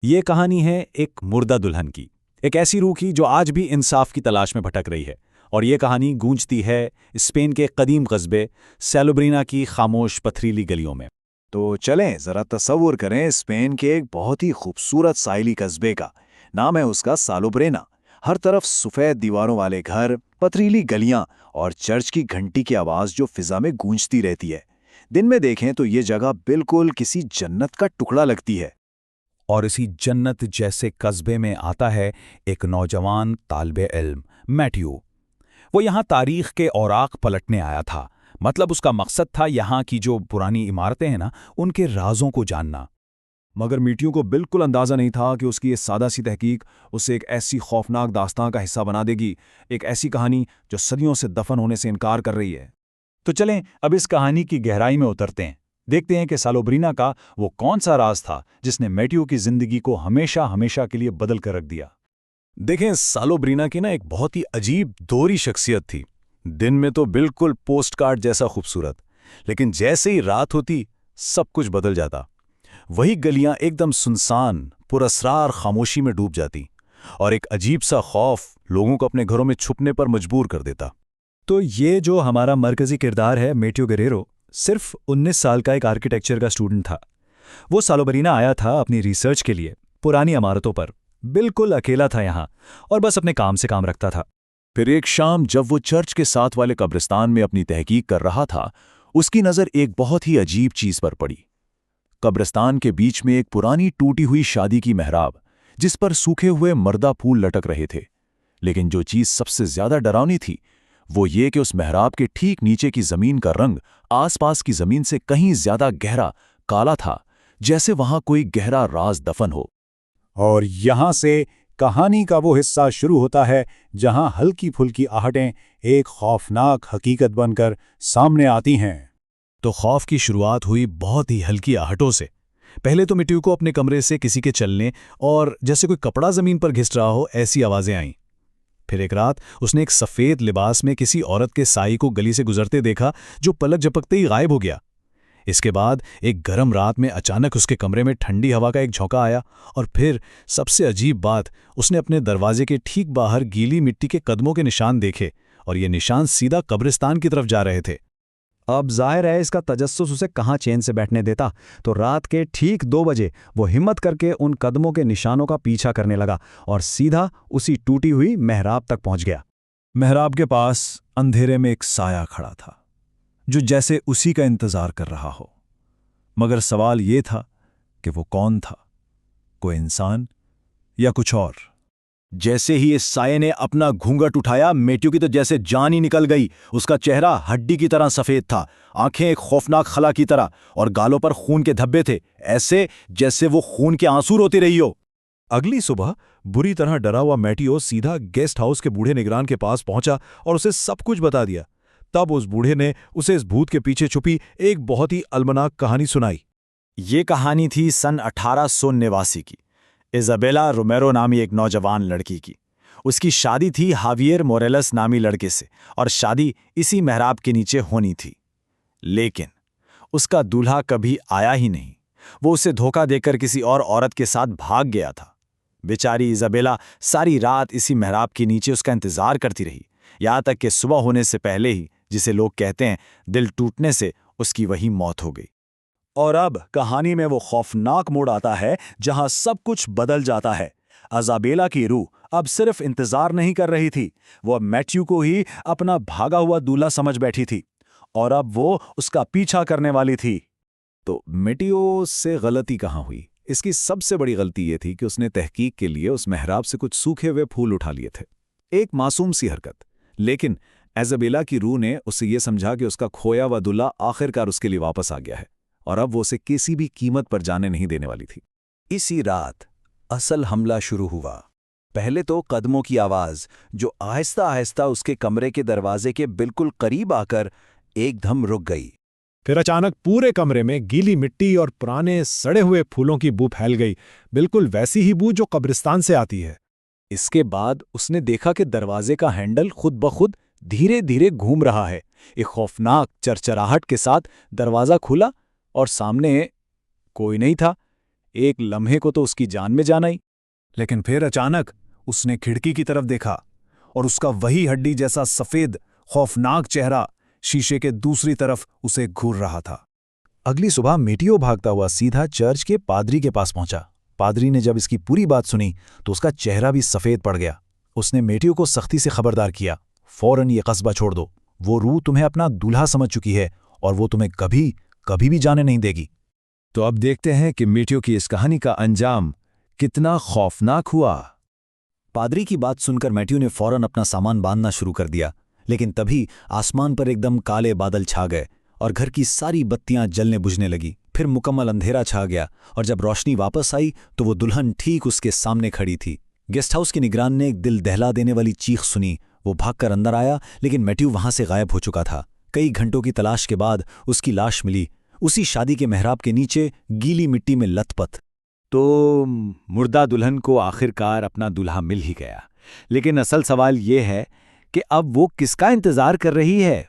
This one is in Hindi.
ये कहानी है एक मुर्दा दुल्हन की, एक ऐसी रूह की जो आज भी इंसाफ की तलाश में भटक रही है। और ये कहानी गूंजती है स्पेन के कदीम कस्बे सैलोब्रिना की खामोश पथरीली गलियों में। तो चलें जरा तसव्वुर करें स्पेन के एक बहुत ही खूबसूरत साहिली कस्बे का। नाम है उसका सालोब्रेना। हर तरफ सफ़ेद दीवारों वाले घर, पथरीली गलियां और चर्च की घंटी की आवाज़ जो फिजा में गूंजती रहती है। दिन में देखें तो ये जगह बिल्कुल किसी जन्नत का टुकड़ा लगती है। और इसी जन्नत जैसे कस्बे में आता है एक नौजवान तालिबे इल्म मैथ्यू। वो यहाँ तारीख के औराक पलटने आया था। मतलब उसका मकसद था यहाँ की जो पुरानी इमारतें हैं ना, उनके राजों को जानना। मगर मीटियों को बिल्कुल अंदाज़ा नहीं था कि उसकी ये सादा सी तहकीक उसे एक ऐसी खौफनाक दास्तां का हिस्सा बना देगी, एक ऐसी कहानी जो सदियों से दफन होने से इनकार कर रही है। तो चलें अब इस कहानी की गहराई में उतरते हैं। देखते हैं कि सालोब्रिना का वो कौन सा राज था जिसने मैथ्यू की जिंदगी को हमेशा हमेशा के लिए बदल कर रख दिया। देखें, सालोब्रिना की ना एक बहुत ही अजीब दोहरी शख्सियत थी। दिन में तो बिल्कुल पोस्टकार्ड जैसा खूबसूरत, लेकिन जैसे ही रात होती सब कुछ बदल जाता। वही गलियां एकदम सुनसान, पुरअसरार खामोशी में डूब जाती और एक अजीब सा खौफ लोगों को अपने घरों में छुपने पर मजबूर कर देता। तो ये जो हमारा मरकजी किरदार है मैथ्यू गेरेरो, सिर्फ 19 साल का एक आर्किटेक्चर का स्टूडेंट था। वो सालोब्रिना आया था अपनी रिसर्च के लिए पुरानी इमारतों पर। बिल्कुल अकेला था यहाँ और बस अपने काम से काम रखता था। फिर एक शाम जब वो चर्च के साथ वाले कब्रिस्तान में अपनी तहकीक कर रहा था, उसकी नज़र एक बहुत ही अजीब चीज़ पर पड़ी। कब्रिस्तान के बीच में एक पुरानी टूटी हुई शादी की मेहराब, जिस पर सूखे हुए मर्दा फूल लटक रहे थे। लेकिन जो चीज़ सबसे ज्यादा डरावनी थी वो ये कि उस मेहराब के ठीक नीचे की जमीन का रंग आसपास की जमीन से कहीं ज्यादा गहरा काला था, जैसे वहां कोई गहरा राज दफन हो। और यहाँ से कहानी का वो हिस्सा शुरू होता है जहाँ हल्की फुल्की आहटें एक खौफनाक हकीकत बनकर सामने आती हैं। तो खौफ की शुरुआत हुई बहुत ही हल्की आहटों से। पहले तो मैथ्यू को अपने कमरे से किसी के चलने और जैसे कोई कपड़ा जमीन पर घिस रहा हो ऐसी आवाजें आईं। फिर एक रात उसने एक सफेद लिबास में किसी औरत के साई को गली से गुजरते देखा, जो पलक झपकते ही गायब हो गया। इसके बाद एक गर्म रात में अचानक उसके कमरे में ठंडी हवा का एक झोंका आया और फिर सबसे अजीब बात, उसने अपने दरवाजे के ठीक बाहर गीली मिट्टी के कदमों के निशान देखे और ये निशान सीधा कब्रिस्तान की तरफ जा रहे थे। अब जाहिर है इसका तजस्सुस उसे कहाँ चैन से बैठने देता। तो रात के ठीक 2 बजे वो हिम्मत करके उन कदमों के निशानों का पीछा करने लगा और सीधा उसी टूटी हुई मेहराब तक पहुंच गया। मेहराब के पास अंधेरे में एक साया खड़ा था जो जैसे उसी का इंतजार कर रहा हो। मगर सवाल ये था कि वो कौन था, कोई इंसान या कुछ और। जैसे ही इस साये ने अपना घूंघट उठाया, मैथ्यू की तो जैसे जान ही निकल गई। उसका चेहरा हड्डी की तरह सफेद था, आंखें एक खौफनाक खला की तरह और गालों पर खून के धब्बे थे, ऐसे जैसे वो खून के आंसू रोती रही हो। अगली सुबह बुरी तरह डरा हुआ मैथ्यू सीधा गेस्ट हाउस के बूढ़े निगरान के पास पहुंचा और उसे सब कुछ बता दिया। तब उस बूढ़े ने उसे इस भूत के पीछे छुपी एक बहुत ही अलमनाक कहानी सुनाई। ये कहानी थी सन 1889 की, इजाबेला रोमेरो नामी एक नौजवान लड़की की। उसकी शादी थी हावियर मोरेलस नामी लड़के से और शादी इसी मेहराब के नीचे होनी थी। लेकिन उसका दूल्हा कभी आया ही नहीं। वो उसे धोखा देकर किसी और औरत के साथ भाग गया था। बेचारी इजाबेला सारी रात इसी मेहराब के नीचे उसका इंतजार करती रही, यहाँ तक कि सुबह होने से पहले ही, जिसे लोग कहते हैं दिल टूटने से, उसकी वही मौत हो गई। और अब कहानी में वो खौफनाक मोड़ आता है जहां सब कुछ बदल जाता है। इजाबेला की रूह अब सिर्फ इंतजार नहीं कर रही थी, वो अब मैथ्यू को ही अपना भागा हुआ दूल्हा समझ बैठी थी और अब वो उसका पीछा करने वाली थी। तो मैथ्यू से गलती कहाँ हुई? इसकी सबसे बड़ी गलती ये थी कि उसने तहकीक के लिए उस मेहराब से कुछ सूखे हुए फूल उठा लिए थे। एक मासूम सी हरकत, लेकिन इजाबेला की रूह ने उसे ये समझा कि उसका खोया हुआ दूल्हा आखिरकार उसके लिए वापस आ गया है और अब वो उसे किसी भी कीमत पर जाने नहीं देने वाली थी। इसी रात असल हमला शुरू हुआ। पहले तो कदमों की आवाज जो आहिस्ता आहिस्ता उसके कमरे के दरवाजे के बिल्कुल करीब आकर एकदम रुक गई। फिर अचानक पूरे कमरे में गीली मिट्टी और पुराने सड़े हुए फूलों की बू फैल गई, बिल्कुल वैसी ही बू जो कब्रिस्तान से आती है। इसके बाद उसने देखा कि दरवाजे का हैंडल खुद ब खुद धीरे धीरे घूम रहा है। एक खौफनाक चरचराहट के साथ दरवाजा खुला और सामने कोई नहीं था। एक लम्हे को तो उसकी जान में जान आई। लेकिन फिर अचानक उसने खिड़की की तरफ देखा और उसका वही हड्डी जैसा सफेद खौफनाक चेहरा शीशे के दूसरी तरफ उसे घूर रहा था। अगली सुबह मेटियो भागता हुआ सीधा चर्च के पादरी के पास पहुंचा। पादरी ने जब इसकी पूरी बात सुनी तो उसका चेहरा भी सफेद पड़ गया। उसने मेटियो को सख्ती से खबरदार किया, फौरन ये कस्बा छोड़ दो। वो रूह तुम्हें अपना दूल्हा समझ चुकी है और वो तुम्हें कभी कभी भी जाने नहीं देगी। तो अब देखते हैं कि मेटियो की इस कहानी का अंजाम कितना खौफनाक हुआ। पादरी की बात सुनकर मेटियो ने फौरन अपना सामान बांधना शुरू कर दिया, लेकिन तभी आसमान पर एकदम काले बादल छा गए और घर की सारी बत्तियां जलने बुझने लगी। फिर मुकम्मल अंधेरा छा गया और जब रोशनी वापस आई तो वो दुल्हन ठीक उसके सामने खड़ी थी। गेस्ट हाउस के निगरान ने एक दिल दहला देने वाली चीख सुनी। वो भागकर अंदर आया, लेकिन मेटियो वहां से गायब हो चुका था। कई घंटों की तलाश के बाद उसकी लाश मिली, उसी शादी के मेहराब के नीचे गीली मिट्टी में लथपथ। तो मुर्दा दुल्हन को आखिरकार अपना दूल्हा मिल ही गया, लेकिन असल सवाल ये है कि अब वो किसका इंतजार कर रही है।